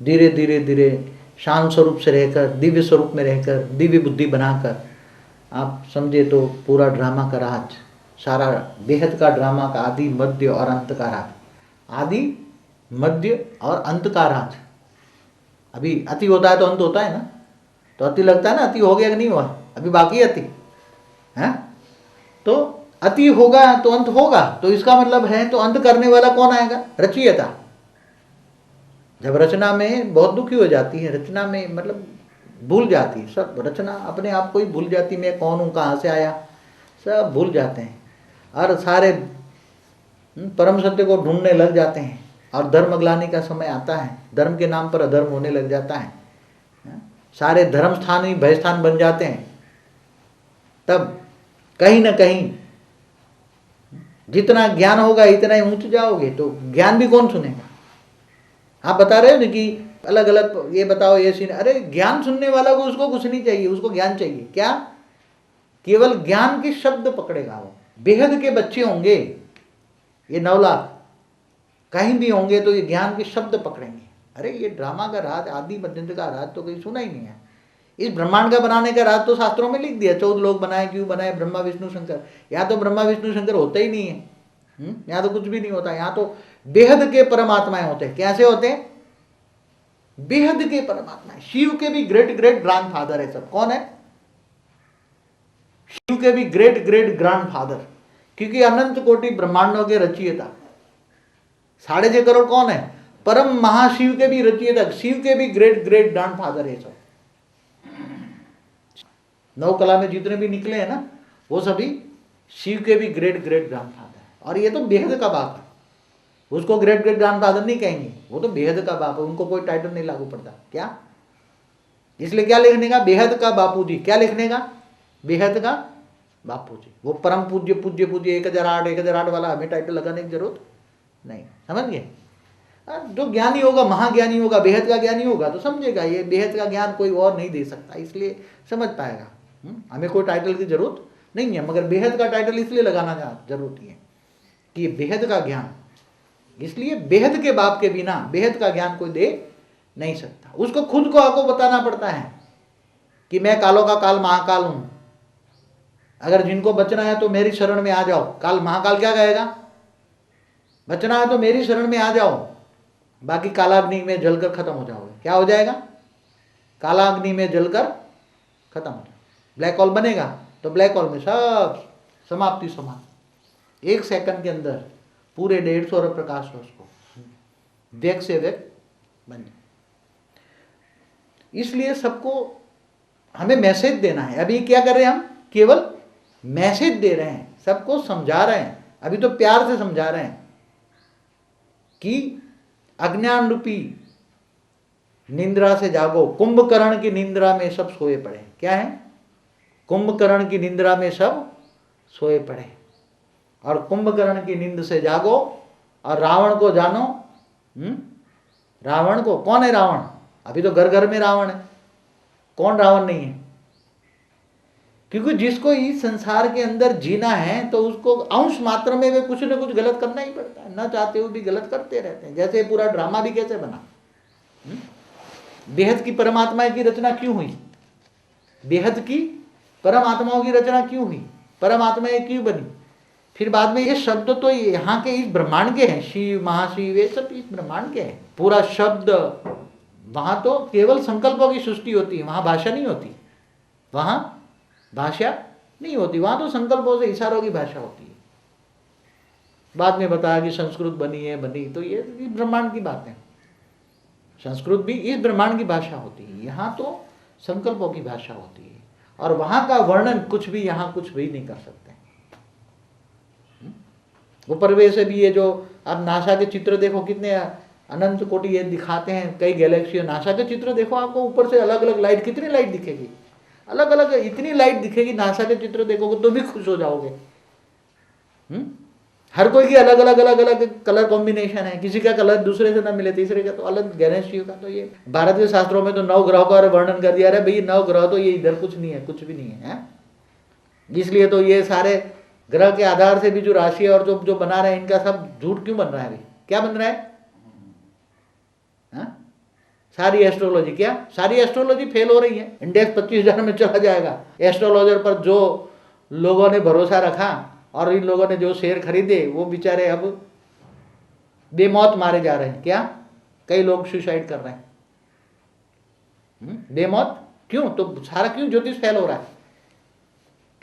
धीरे धीरे धीरे शांत स्वरूप से रहकर, दिव्य स्वरूप में रहकर, दिव्य बुद्धि बनाकर, आप समझे तो पूरा ड्रामा का राज, सारा बेहद का ड्रामा का आदि मध्य और अंत का राज, आदि मध्य और अंत का राज। अभी अति होता है तो अंत होता है ना, तो अति लगता है ना अति हो गया कि नहीं हुआ, अभी बाकी अति है। तो अति होगा तो अंत होगा, तो इसका मतलब है तो अंत करने वाला कौन आएगा? रचयिता। जब रचना में बहुत दुखी हो जाती है, रचना में मतलब भूल जाती है सब, रचना अपने आप को ही भूल जाती, मैं कौन हूँ, कहाँ से आया, सब भूल जाते हैं और सारे परम सत्य को ढूंढने लग जाते हैं। और धर्म अगलाने का समय आता है, धर्म के नाम पर अधर्म होने लग जाता है, सारे धर्म स्थान ही भय स्थान बन जाते हैं। तब कहीं ना कहीं जितना ज्ञान होगा इतना ही ऊंच जाओगे, तो ज्ञान भी कौन सुनेगा? आप बता रहे हो ना कि अलग अलग ये बताओ ये सीन, अरे ज्ञान सुनने वाला को उसको कुछ नहीं चाहिए, उसको ज्ञान चाहिए क्या? केवल ज्ञान के शब्द पकड़ेगा वो। बेहद के बच्चे होंगे ये 9 लाख, कहीं भी होंगे तो ये ज्ञान के शब्द पकड़ेंगे। अरे ये ड्रामा का राज, आदि मध्यंत का राज तो कहीं सुना ही नहीं है। इस ब्रह्मांड का बनाने का राज तो शास्त्रों में लिख दिया, 14 लोग बनाए, क्यों बनाए, ब्रह्मा विष्णु शंकर। यहाँ तो ब्रह्मा विष्णु शंकर होते ही नहीं है, यहाँ तो कुछ भी नहीं होता, यहाँ तो बेहद के परमात्माएं होते हैं। कैसे होते हैं? बेहद के परमात्मा। शिव के भी ग्रेट ग्रेट ग्रैंडफादर है सब। कौन है? शिव के भी ग्रेट ग्रेट ग्रैंडफादर, क्योंकि अनंत कोटि ब्रह्मांडों के रचयिता 6.5 करोड़ कौन है? परम महाशिव के भी रचयिता, शिव के भी ग्रेट ग्रेट ग्रैंडफादर है सब। 9 कला में जितने भी निकले हैं ना, वो सभी शिव के भी ग्रेट ग्रेट ग्रैंडफादर। और ये तो बेहद का बाप है, उसको ग्रेट ग्रेट ग्रैंडफादर नहीं कहेंगे, वो तो बेहद का बाप है, उनको कोई टाइटल नहीं लागू पड़ता। क्या? इसलिए क्या लिखने का? बेहद का बापू जी। क्या लिखने का? बेहद का बापू जी। वो परम पूज्य पूज्य पूज्य 1008 वाला हमें टाइटल लगाने की जरूरत नहीं। समझ गए? जो ज्ञानी होगा, महाज्ञानी होगा, बेहद का ज्ञानी होगा तो समझेगा ये बेहद का ज्ञान कोई और नहीं दे सकता, इसलिए समझ पाएगा। हमें कोई टाइटल की जरूरत नहीं है, मगर बेहद का टाइटल इसलिए लगाना जरूरी है कि ये बेहद का ज्ञान, इसलिए बेहद के बाप के बिना बेहद का ज्ञान कोई दे नहीं सकता। उसको खुद को आपको बताना पड़ता है कि मैं कालों का काल महाकाल हूं। अगर जिनको बचना है तो मेरी शरण में आ जाओ। काल महाकाल क्या कहेगा? बचना है तो मेरी शरण में आ जाओ, बाकी कालाग्नि में जलकर खत्म हो जाओगे। क्या हो जाएगा? कालाग्नि में जलकर खत्म हो जाएगा। ब्लैक होल बनेगा तो ब्लैक होल में सब समाप्ति समान, 1 सेकंड के अंदर पूरे 150 अरब प्रकाश वर्ष को वेग से वेग बन जाए। इसलिए सबको हमें मैसेज देना है। अभी क्या कर रहे हैं हम? केवल मैसेज दे रहे हैं, सबको समझा रहे हैं। अभी तो प्यार से समझा रहे हैं कि अज्ञान रूपी निंद्रा से जागो, कुंभकर्ण की निंद्रा में सब सोए पड़े। क्या है? कुंभकर्ण की निंद्रा में सब सोए पड़े, और कुंभकर्ण की नींद से जागो और रावण को जानो। रावण को, कौन है रावण? अभी तो घर घर में रावण है, कौन रावण नहीं है? क्योंकि जिसको इस संसार के अंदर जीना है तो उसको अंश मात्र में वे कुछ न कुछ गलत करना ही पड़ता है, न चाहते हुए भी गलत करते रहते हैं। जैसे पूरा ड्रामा भी कैसे बना? बेहद की परमात्मा की रचना क्यों हुई? बेहद की परमात्माओं की रचना क्यों हुई? परमात्माएं क्यों बनी? फिर बाद में ये शब्द तो यहाँ के इस ब्रह्मांड के हैं, शिव महाशिव ये सब इस ब्रह्मांड के हैं। पूरा शब्द, वहां तो केवल संकल्पों की सृष्टि होती है, वहां भाषा नहीं होती, वहां भाषा नहीं होती, वहां तो संकल्पों से इशारों की भाषा होती है। बाद में बताया कि संस्कृत बनी है, बनी तो ये ब्रह्मांड की बात है। संस्कृत भी इस ब्रह्मांड की भाषा होती है, यहाँ तो संकल्पों की भाषा होती है। और वहां का वर्णन कुछ भी यहाँ कुछ भी नहीं कर सकते। ऊपर वैसे भी ये जो आप नासा के चित्र देखो, कितने अनंत कोटि ये दिखाते हैं, कई गैलेक्सी। नासा के चित्र देखो, आपको ऊपर से अलग अलग लाइट, कितनी लाइट दिखेगी, अलग अलग इतनी लाइट दिखेगी। नासा के चित्र देखोगे तो भी खुश हो जाओगे। हर कोई की अलग अलग अलग अलग कलर कॉम्बिनेशन है, किसी का कलर दूसरे से ना मिले, तीसरे का तो अलग, गैलेक्सी का। तो ये भारत के शास्त्रों में तो 9 ग्रहों का वर्णन कर दिया। अरे भाई 9 ग्रह तो ये इधर कुछ नहीं है, कुछ भी नहीं है। इसलिए तो ये सारे ग्रह के आधार से भी जो राशि और जो जो बना रहे हैं, इनका सब झूठ क्यों बन रहा है? अभी क्या बन रहा है? सारी एस्ट्रोलॉजी, क्या सारी एस्ट्रोलॉजी फेल हो रही है। इंडेक्स 25,000 में चला जाएगा। एस्ट्रोलॉजर पर जो लोगों ने भरोसा रखा और इन लोगों ने जो शेयर खरीदे वो बेचारे अब बेमौत मारे जा रहे हैं। क्या कई लोग सुसाइड कर रहे हैं बेमौत। क्यों? तो सारा क्यों ज्योतिष फेल हो रहा है?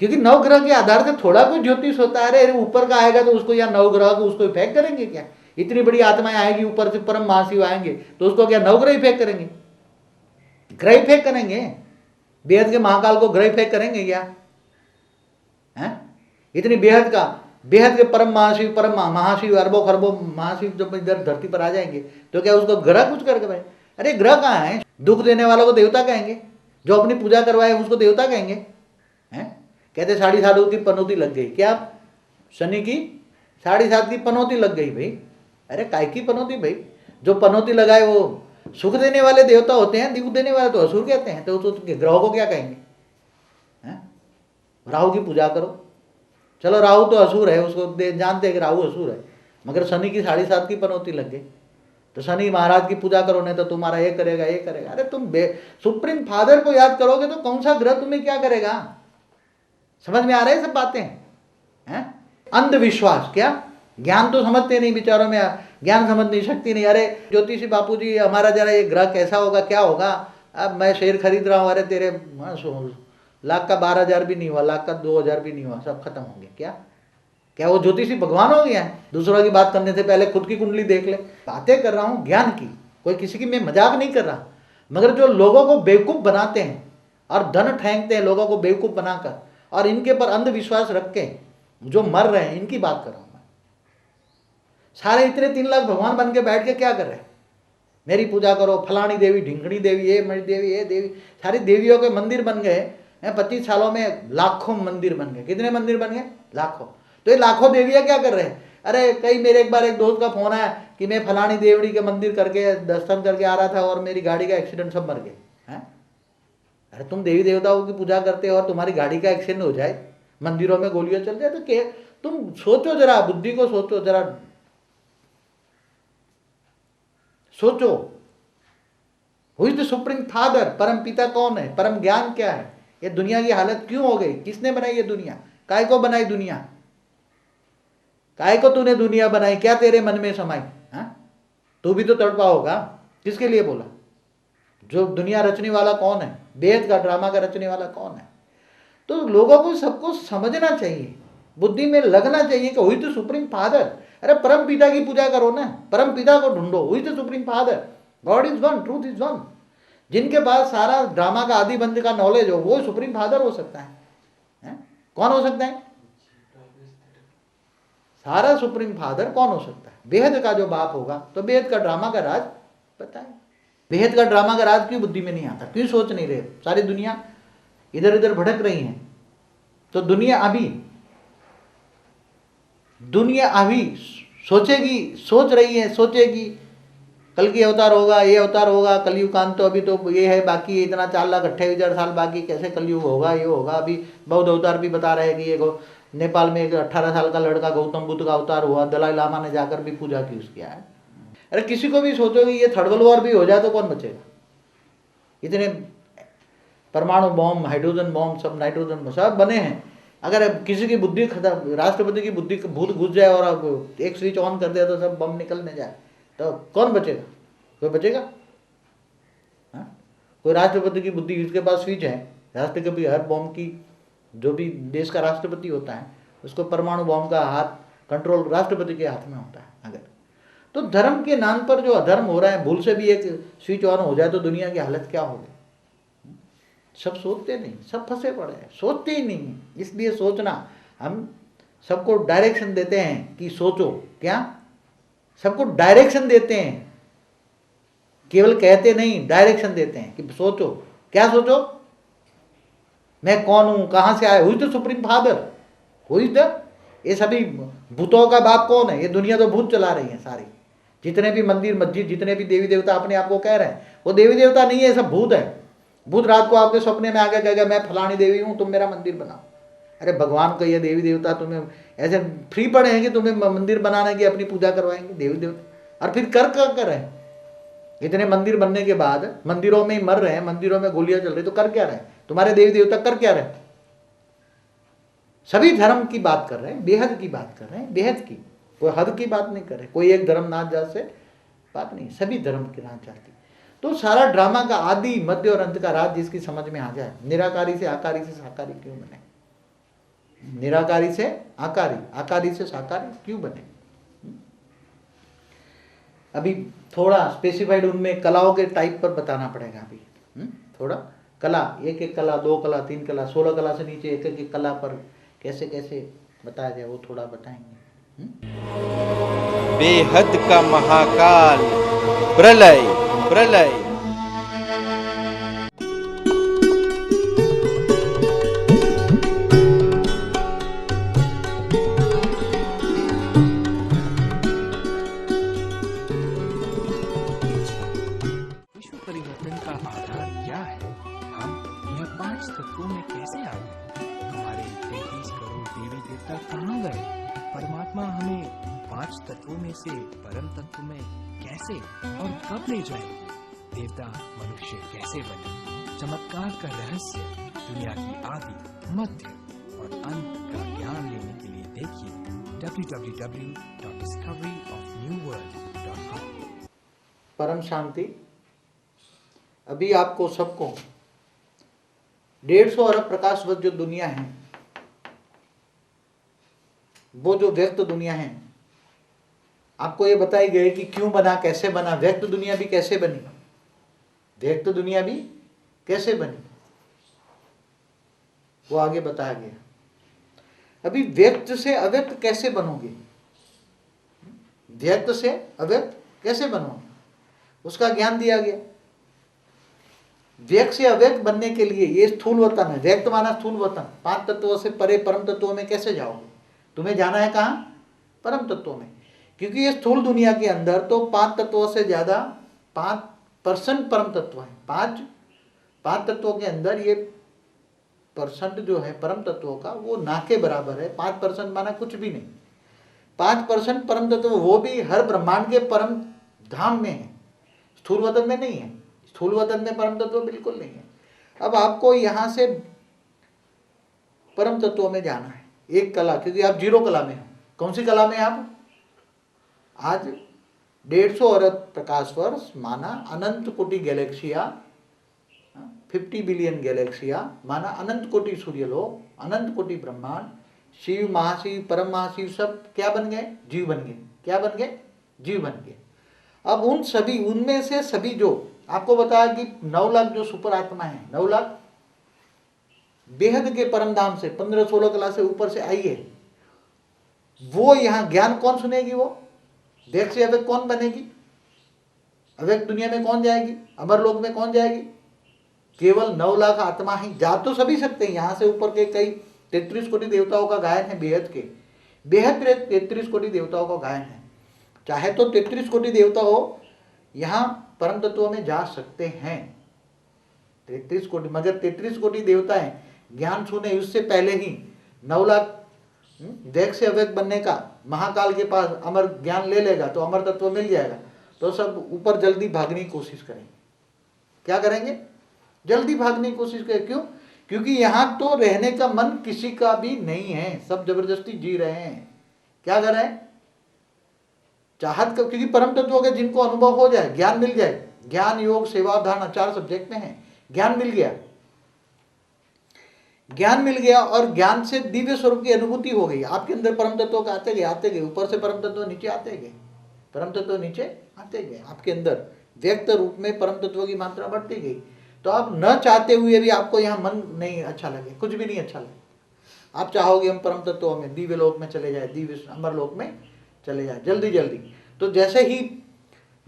क्योंकि नवग्रह के आधार से थोड़ा कुछ ज्योतिष होता है। अरे ऊपर का आएगा तो उसको, या नवग्रह को उसको इफेक्ट करेंगे क्या? इतनी बड़ी आत्माएं आएगी ऊपर से, परम महाशिव आएंगे तो उसको क्या नवग्रह इफेक्ट करेंगे? ग्रह इफेक्ट करेंगे? बेहद के महाकाल को ग्रह इफेक्ट करेंगे क्या? है इतनी बेहद के परम महाशिव, परम महाशिव, अरबों खरबों महाशिव जब इधर धरती पर आ जाएंगे तो क्या उसको ग्रह कुछ करके भाई? अरे ग्रह कहाँ है? दुख देने वालों को देवता कहेंगे, जो अपनी पूजा करवाए उसको देवता कहेंगे। हैं कहते 7.5 की पनौती लग गई। क्या शनि की 7.5 की पनौती लग गई भाई? अरे काय की पनौती भाई? जो पनौती लगाए वो सुख देने वाले देवता होते हैं, दुख देने वाले तो असुर कहते हैं। तो ग्रहों को क्या कहेंगे? राहु की पूजा करो, चलो राहु तो असुर है, उसको जानते हैं कि राहु असुर है, मगर शनि की 7.5 की पनौती लग गई तो शनि महाराज की पूजा करो, नहीं तो तुम्हारा ये करेगा ये करेगा। अरे तुम सुप्रीम फादर को याद करोगे तो कौन सा ग्रह तुम्हें क्या करेगा? समझ में आ रहे हैं सब बातें? हैं अंधविश्वास, क्या ज्ञान तो समझते नहीं बेचारों में, ज्ञान समझने शक्ति नहीं। अरे ज्योतिषी बापू जी हमारा जरा ये ग्रह कैसा होगा, क्या होगा? अब मैं शेयर खरीद रहा हूँ, अरे तेरे लाख का 12,000 भी नहीं हुआ, लाख का 2,000 भी नहीं हुआ, सब खत्म हो गया। क्या क्या वो ज्योतिषी भगवान हो गया है? दूसरों की बात करने से पहले खुद की कुंडली देख ले। बातें कर रहा हूँ ज्ञान की, कोई किसी की मैं मजाक नहीं कर रहा। मगर जो लोगों को बेवकूफ़ बनाते हैं और धन फेंकते हैं लोगों को बेवकूफ़ बनाकर, और इनके पर अंधविश्वास रख के जो मर रहे हैं, इनकी बात कर रहा हूँ मैं। सारे इतने 3 लाख भगवान बन के बैठ के क्या कर रहे हैं? मेरी पूजा करो, फलानी देवी, ढिंगड़ी देवी, ये मणि देवी, ये देवी, सारी देवियों के मंदिर बन गए। 25 सालों में लाखों मंदिर बन गए। कितने मंदिर बन गए? लाखों। तो ये लाखों देवियां क्या कर रहे हैं? अरे कई मेरे एक बार एक दोस्त का फोन आया कि मैं फलानी देवड़ी के मंदिर करके दर्शन करके आ रहा था और मेरी गाड़ी का एक्सीडेंट, सब मर गए। हैं अरे तुम देवी देवताओं की पूजा करते हो और तुम्हारी गाड़ी का एक्सीडेंट हो जाए, मंदिरों में गोलियां चल जाए, तो क्या? तुम सोचो जरा, बुद्धि को सोचो जरा, सोचो। Who is the supreme father? परम पिता कौन है? परम ज्ञान क्या है? ये दुनिया की हालत क्यों हो गई? किसने बनाई ये दुनिया? काय को बनाई दुनिया? काय को तूने दुनिया बनाई? क्या तेरे मन में समाई? तू भी तो तड़पा होगा। किसके लिए बोला? जो दुनिया रचने वाला कौन है? वेद का ड्रामा का रचने वाला कौन है? तो लोगों को सबको समझना चाहिए, बुद्धि में लगना चाहिए कि हुई तो सुप्रीम फादर। अरे परम पिता की पूजा करो ना, परम पिता को ढूंढो। हुई तो supreme father, God is one, truth is one. जिनके पास सारा ड्रामा का आदि बंद का नॉलेज हो वो सुप्रीम फादर हो सकता है? कौन हो सकता है? सारा सुप्रीम फादर कौन हो सकता है? बेहद का जो बाप होगा। तो बेहद का ड्रामा का राज पता है? बेहद का ड्रामा का राज क्यों बुद्धि में नहीं आता? क्यों सोच नहीं रहे? सारी दुनिया इधर इधर भटक रही है। तो दुनिया अभी सोचेगी, सोच रही है, सोचेगी कल की अवतार होगा, ये अवतार होगा, कलयुग कांत तो अभी तो ये है, बाकी इतना 4,28,000 साल बाकी, कैसे कलयुग होगा, ये होगा। अभी बौद्ध अवतार भी बता रहे हैं कि ये नेपाल में एक 18 साल का लड़का गौतम बुद्ध का अवतार हुआ, दलाई लामा ने जाकर भी पूजा की उसकी है। अरे किसी को भी सोचोगे ये थर्ड वर्ल्ड वॉर भी हो जाए तो कौन बचेगा? इतने परमाणु बॉम्ब, हाइड्रोजन बॉम्ब, सब नाइट्रोजन सब बने हैं। अगर किसी की बुद्धि खत्म, राष्ट्रपति की बुद्धि भूत घुस जाए और अब एक स्विच ऑन कर दिया तो सब बम निकलने जाए, तो कौन बचेगा? कोई बचेगा? कोई राष्ट्रपति की बुद्धि, जिसके पास स्विच है, राष्ट्रपति हर बॉम्ब की, जो भी देश का राष्ट्रपति होता है उसको परमाणु बॉम्ब का हाथ, कंट्रोल राष्ट्रपति के हाथ में होता है। अगर तो धर्म के नाम पर जो अधर्म हो रहा है, भूल से भी एक स्विच ऑन हो जाए तो दुनिया की हालत क्या होगी? सब सोचते नहीं, सब फंसे पड़े हैं, सोचते ही नहीं। इसलिए सोचना, हम सबको डायरेक्शन देते हैं कि सोचो। क्या सबको डायरेक्शन देते हैं, केवल कहते नहीं, डायरेक्शन देते हैं कि सोचो। क्या सोचो? मैं कौन हूं, कहां से आया? हुई तो सुप्रीम फादर, हुई तो ये सभी भूतों का बाप कौन है? ये दुनिया तो भूत चला रही है सारी। जितने भी मंदिर मस्जिद, जितने भी देवी देवता अपने आप को कह रहे हैं, वो देवी देवता नहीं है, सब भूत है। भूत रात को आपके सपने में आके कहेगा मैं फलानी देवी हूं, तुम मेरा मंदिर बनाओ। अरे भगवान को ये देवी देवता तुम्हें ऐसे फ्री पड़े हैं कि तुम्हें मंदिर बनाने की अपनी पूजा करवाएंगे देवी देवता? और फिर कर रहे हैं इतने मंदिर बनने के बाद मंदिरों में ही मर रहे हैं, मंदिरों में गोलियां चल रही, तो कर क्या रहे तुम्हारे देवी देवता? कर क्या रहे? सभी धर्म की बात कर रहे हैं, बेहद की बात कर रहे हैं, बेहद की, कोई हद की बात नहीं कर रहे, कोई एक धर्म नाच जात से बात नहीं, सभी धर्म की नाच जाती। तो सारा ड्रामा का आदि मध्य और अंत का राज जिसकी समझ में आ जाए, निराकारी से आकारी से साकारी क्यों बने, निराकारी से आकारी, आकारी से साकारी क्यों बने? अभी थोड़ा स्पेसिफाइड उनमें कलाओं के टाइप पर बताना पड़ेगा अभी, थोड़ा कला, एक एक कला, 2 कला, 3 कला, 16 कला से नीचे एक एक कला पर कैसे कैसे बताया जाए वो थोड़ा बताएंगे। बेहद का महाकाल प्रलय, प्रलय। विश्व परिवर्तन का आधार क्या है? हम यह 5 तत्वों में कैसे आ गए? हमारे 33 करोड़ देवी देवता कहाँ गए? परमात्मा हमें 5 तत्वों में से परम तत्व में कैसे और कब ले जाएंगे? देवता मनुष्य कैसे बने? चमत्कार का रहस्य, दुनिया की आदि, मध्य और अंत का ज्ञान लेने के लिए देखिए www.discoveryofnewworld.com। परम शांति। अभी आपको सबको 150 अरब प्रकाश वर्ष जो दुनिया है, वो जो व्यक्त दुनिया है, आपको ये बताई गई कि क्यों बना, कैसे बना, व्यक्त दुनिया भी कैसे बनी, व्यक्त दुनिया भी कैसे बनी, वो आगे बताया गया। अभी व्यक्त से अव्यक्त कैसे बनोगे, व्यक्त से अव्यक्त कैसे बनोगे, उसका ज्ञान दिया गया। व्यक्त से अव्यक्त बनने के लिए ये स्थूल वतन है, व्यक्त माना स्थूल वतन, 5 तत्वों से परे परम तत्वों में कैसे जाओगे? तुम्हें जाना है कहाँ? परम तत्वों में, क्योंकि ये स्थूल दुनिया के अंदर तो 5 तत्वों से ज्यादा 5% परम तत्व है। 5 तत्वों के अंदर ये परसेंट जो है परम तत्वों का वो ना के बराबर है। 5% माना कुछ भी नहीं, 5% परम तत्व, वो भी हर ब्रह्मांड के परम धाम में है, स्थूल वतन में नहीं है। स्थूल वतन में परम तत्व बिल्कुल नहीं है। अब आपको यहां से परम तत्वों में जाना है, एक कला, क्योंकि आप 0 कला में हो। कौन सी कला में आप? आज 150 अरब प्रकाश वर्ष माना अनंत कोटि गैलेक्सिया, 50 बिलियन गैलेक्सिया माना अनंत कोटि सूर्यलोक, अनंत कोटि ब्रह्मांड, शिव, महाशिव, परम महाशिव सब क्या बन गए? जीव बन गए। क्या बन गए? जीव बन गए। अब उन सभी, उनमें से सभी, जो आपको बताया कि 9 लाख जो सुपर आत्मा है, 9 लाख बेहद के परम धाम से 15-16 कला से ऊपर से आई है, वो यहां ज्ञान कौन सुनेगी? वो व्यक्त से अव्यक्त कौन बनेगी? अव्यक्त दुनिया में कौन जाएगी? अमर लोक में कौन जाएगी? केवल 9 लाख आत्मा ही जा तो सभी सकते हैं। यहां से ऊपर के कई 33 कोटि देवताओं का गायन है, बेहद के, बेहद 33 कोटि देवताओं का गायन है। चाहे तो 33 कोटि देवता हो, यहां परम तत्वों में जा सकते हैं 33 कोटि, मगर 33 कोटि देवता है ज्ञान सुने उससे पहले ही 9 लाख व्यक्त से अव्यक्त बनने का महाकाल के पास अमर ज्ञान ले लेगा तो अमर तत्व मिल जाएगा, तो सब ऊपर जल्दी भागने की कोशिश करेंगे। क्या करेंगे? जल्दी भागने की कोशिश करें। क्यों? क्योंकि यहां तो रहने का मन किसी का भी नहीं है, सब जबरदस्ती जी रहे हैं। क्या कर रहे हैं? चाहत का, क्योंकि परम तत्वों के जिनको अनुभव हो जाए, ज्ञान मिल जाए, ज्ञान, योग, सेवा, धारणा 4 सब्जेक्ट में है, ज्ञान मिल गया, ज्ञान मिल गया और ज्ञान से दिव्य स्वरूप की अनुभूति हो गई आपके अंदर। परम तत्वों का आते गए, ऊपर से परम तत्व नीचे आते गए, परम तत्व नीचे आते गए, आपके अंदर व्यक्त रूप में परम तत्वों की मात्रा बढ़ती गई। तो आप न चाहते हुए भी आपको यहाँ मन नहीं अच्छा लगे, कुछ भी नहीं अच्छा लगे, आप चाहोगे हम परम तत्वों में, दिव्य लोक में चले जाए, दिव्य अमर लोक में चले जाए जल्दी जल्दी। तो जैसे ही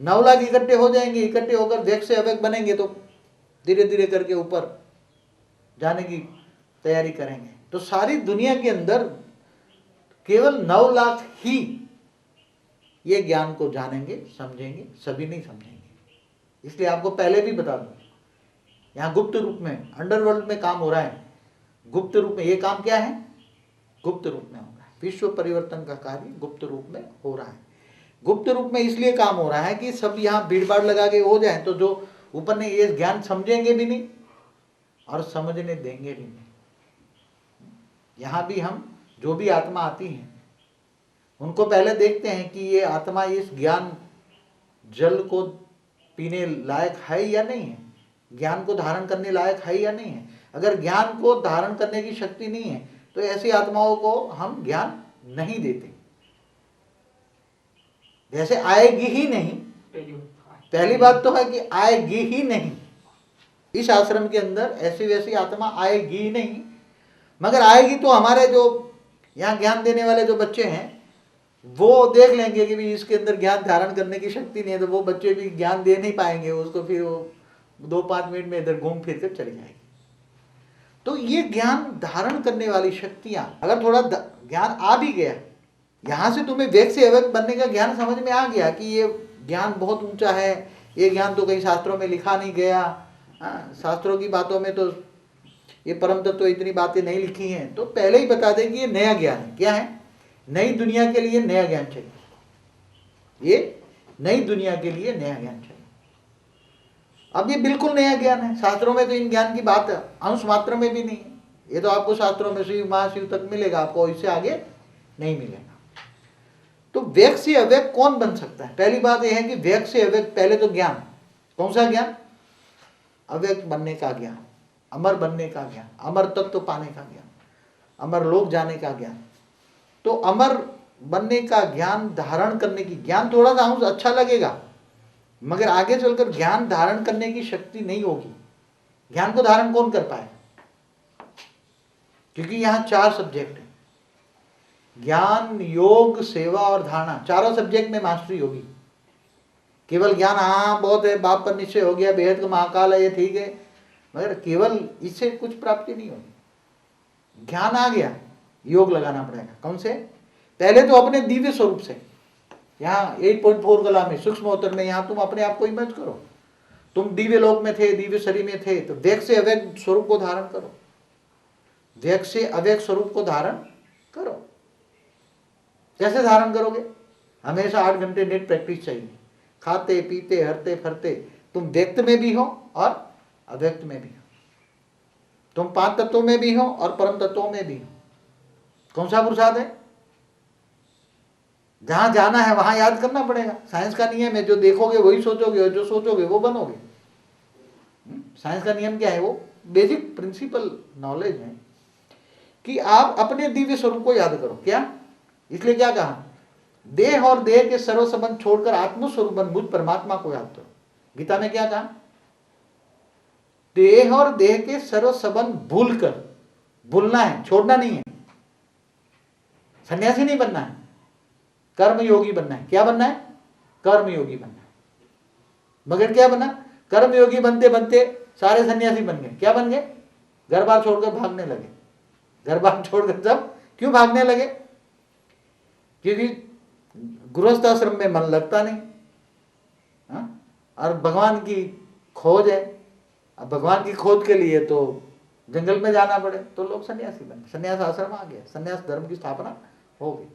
9 लाख इकट्ठे हो जाएंगे, इकट्ठे होकर व्यक्त से अव्यक्त बनेंगे, तो धीरे धीरे करके ऊपर जाने की तैयारी करेंगे। तो सारी दुनिया के अंदर केवल 9 लाख ही ये ज्ञान को जानेंगे, समझेंगे, सभी नहीं समझेंगे। इसलिए आपको पहले भी बता दूं, यहाँ गुप्त रूप में, अंडरवर्ल्ड में काम हो रहा है, गुप्त रूप में। ये काम क्या है? गुप्त रूप में हो रहा है। विश्व परिवर्तन का कार्य गुप्त रूप में हो रहा है। गुप्त रूप में इसलिए काम हो रहा है कि सब यहाँ भीड़ भाड़ लगा के हो जाए, तो जो ऊपर ने ये ज्ञान समझेंगे भी नहीं और समझने देंगे भी नहीं। यहाँ भी हम जो भी आत्मा आती हैं उनको पहले देखते हैं कि ये आत्मा इस ज्ञान जल को पीने लायक है या नहीं है, ज्ञान को धारण करने लायक है या नहीं है। अगर ज्ञान को धारण करने की शक्ति नहीं है तो ऐसी आत्माओं को हम ज्ञान नहीं देते। जैसे आएगी ही नहीं, पहली बात तो है कि आएगी ही नहीं। इस आश्रम के अंदर ऐसी वैसी आत्मा आएगी ही नहीं, मगर आएगी तो हमारे जो यहाँ ज्ञान देने वाले जो बच्चे हैं वो देख लेंगे कि भी इसके अंदर ज्ञान धारण करने की शक्ति नहीं है, तो वो बच्चे भी ज्ञान दे नहीं पाएंगे उसको, फिर वो 2-5 मिनट में इधर घूम फिर कर चली जाएगी। तो ये ज्ञान धारण करने वाली शक्तियां, अगर थोड़ा ज्ञान आ भी गया, यहां से तुम्हें व्यक्त से अव्यक्त बनने का ज्ञान समझ में आ गया कि ये ज्ञान बहुत ऊंचा है, ये ज्ञान तो कहीं शास्त्रों में लिखा नहीं गया, शास्त्रों की बातों में तो ये परम तत्व इतनी बातें नहीं लिखी हैं, तो पहले ही बता दें कि ये नया ज्ञान है। क्या है? नई दुनिया के लिए नया ज्ञान चाहिए, ये नई दुनिया के लिए नया ज्ञान चाहिए। अब ये बिल्कुल नया ज्ञान है, शास्त्रों में तो इन ज्ञान की बात अंश मात्र में भी नहीं है। ये तो आपको शास्त्रों में शिव महाशिव तक मिलेगा, आपको इससे आगे नहीं मिलेगा। तो व्यक्त से अव्यक्त कौन बन सकता है? पहली बात यह है कि व्यक्त से अव्यक्त, पहले तो ज्ञान, कौन सा ज्ञान? अव्यक्त बनने का ज्ञान, अमर बनने का ज्ञान, अमर तत्व पाने का ज्ञान, अमर लोक जाने का ज्ञान। तो अमर बनने का ज्ञान धारण करने की, ज्ञान थोड़ा सा हमको अच्छा लगेगा मगर आगे चलकर ज्ञान धारण करने की शक्ति नहीं होगी। ज्ञान को धारण कौन कर पाए? क्योंकि यहाँ 4 सब्जेक्ट है, ज्ञान, योग, सेवा और धारणा, चारों सब्जेक्ट में मास्टरी होगी। केवल ज्ञान हाँ बहुत है, बाप पर निश्चय हो गया, बेहद का महाकाल है, ये ठीक है, मगर केवल इससे कुछ प्राप्ति नहीं होगी। ज्ञान आ गया, योग लगाना पड़ेगा। कौन से? पहले तो अपने दिव्य स्वरूप से, यहाँ 8.4 कला में सूक्ष्म अवतर में यहाँ तुम अपने आप को इमेज करो, तुम दिव्य लोक में थे, दिव्य शरीर में थे, तो व्यक्त से अव्यक्त स्वरूप को धारण करो, व्यक्त से अव्यक्त स्वरूप को धारण करो। कैसे धारण करोगे? हमेशा 8 घंटे नेट प्रैक्टिस चाहिए, खाते पीते हरते फरते तुम व्यक्त में भी हो और अव्यक्त में भी हो, तुम 5 तत्वों में भी हो और परम तत्वों में भी हो। कौन सा पुरुषार्थ है? जहां जाना है वहां याद करना पड़ेगा। साइंस का नियम है, जो देखोगे वही सोचोगे और जो सोचोगे वो बनोगे। साइंस का नियम क्या है? वो बेसिक प्रिंसिपल नॉलेज है कि आप अपने दिव्य स्वरूप को याद करो। क्या? इसलिए क्या कहा? देह और देह के सर्व संबंध छोड़कर आत्मस्वरूप मुझ परमात्मा को याद करो। गीता में क्या कहा? देह और देह के सर्व संबंध भूलकर, भूलना है, छोड़ना नहीं है। सन्यासी नहीं बनना है, कर्म योगी बनना है। क्या बनना है? कर्म योगी बनना है। मगर क्या बना? कर्म योगी बनते बनते सारे सन्यासी बन गए। क्या बन गए? घर बार छोड़कर भागने लगे। घर बार छोड़कर जब क्यों भागने लगे? क्योंकि गृहस्थ आश्रम में मन लगता नहीं, और भगवान की खोज है। अब भगवान की खोज के लिए तो जंगल में जाना पड़े, तो लोग सन्यासी बने, सन्यास आश्रम आ गया, सन्यास धर्म की स्थापना हो गई।